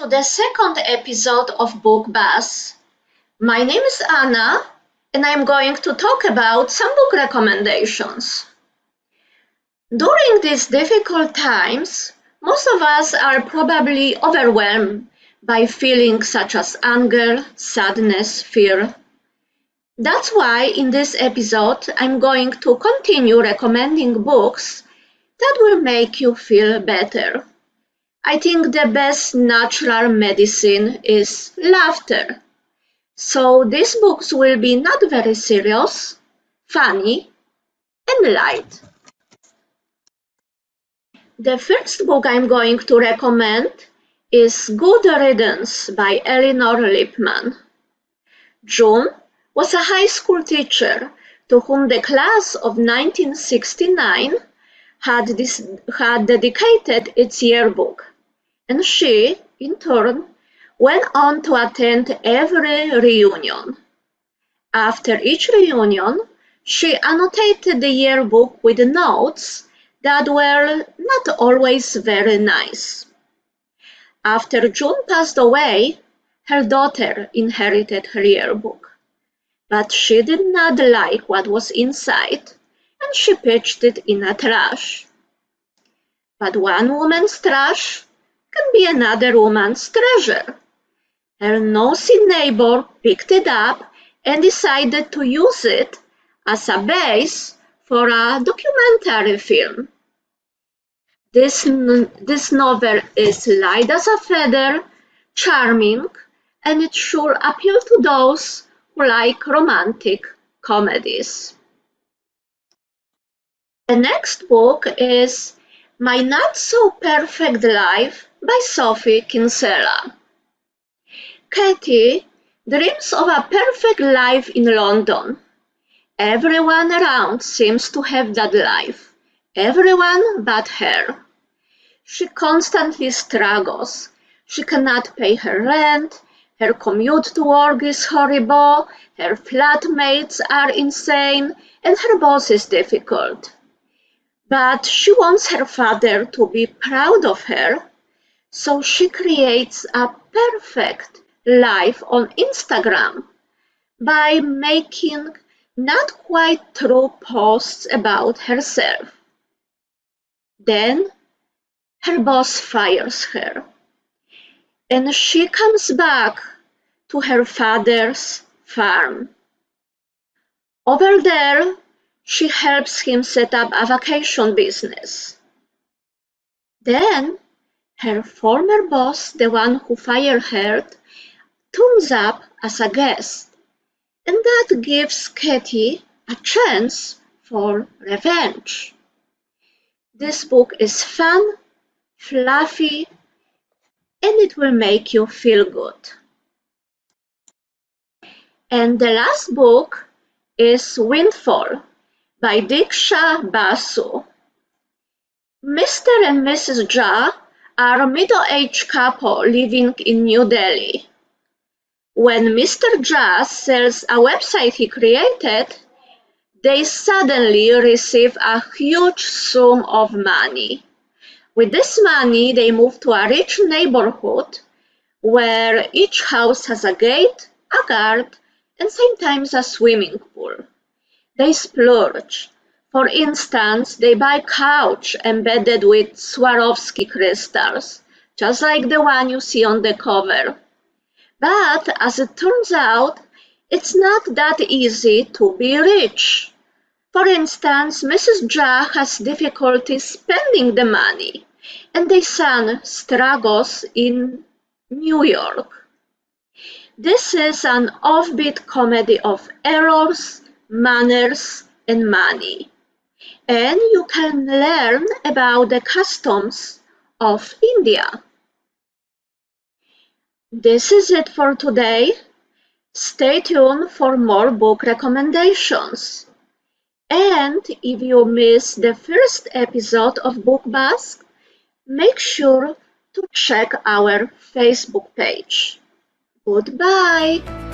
to the second episode of Book Buzz. My name is Anna, and I'm going to talk about some book recommendations. During these difficult times, most of us are probably overwhelmed by feelings such as anger, sadness, fear. That's why in this episode I'm going to continue recommending books that will make you feel better. I think the best natural medicine is laughter. So these books will be not very serious, funny, and light. The first book I'm going to recommend is Good Riddance by Eleanor Lipman. June was a high school teacher to whom the class of 1969 had dedicated its yearbook, and she, in turn, went on to attend every reunion. After each reunion, she annotated the yearbook with notes that were not always very nice. After June passed away, her daughter inherited her yearbook, but she did not like what was inside, and she pitched it in a trash. But one woman's trash can be another woman's treasure. Her nosy neighbor picked it up and decided to use it as a base for a documentary film. This novel is light as a feather, charming, and it should appeal to those who like romantic comedies. The next book is My Not So Perfect Life by Sophie Kinsella. Katie dreams of a perfect life in London. Everyone around seems to have that life, everyone but her. She constantly struggles. She cannot pay her rent, her commute to work is horrible, her flatmates are insane, and her boss is difficult. But she wants her father to be proud of her, so she creates a perfect life on Instagram by making not quite true posts about herself. Then her boss fires her, and she comes back to her father's farm. Over there, she helps him set up a vacation business. Then her former boss, the one who fired her, turns up as a guest, and that gives Katie a chance for revenge. This book is fun, fluffy, and it will make you feel good. And the last book is Windfall by Diksha Basu. Mr. and Mrs. Jha are a middle-aged couple living in New Delhi. When Mr. Jha sells a website he created, they suddenly receive a huge sum of money. With this money, they move to a rich neighborhood where each house has a gate, a guard, and sometimes a swimming pool. They splurge. For instance, they buy a couch embedded with Swarovski crystals, just like the one you see on the cover. But as it turns out, it's not that easy to be rich. For instance, Mrs. Jha has difficulty spending the money, and their son struggles in New York. This is an offbeat comedy of errors, manners, and money. And you can learn about the customs of India. This is it for today. Stay tuned for more book recommendations. And if you missed the first episode of Book Buzz, make sure to check our Facebook page. Goodbye!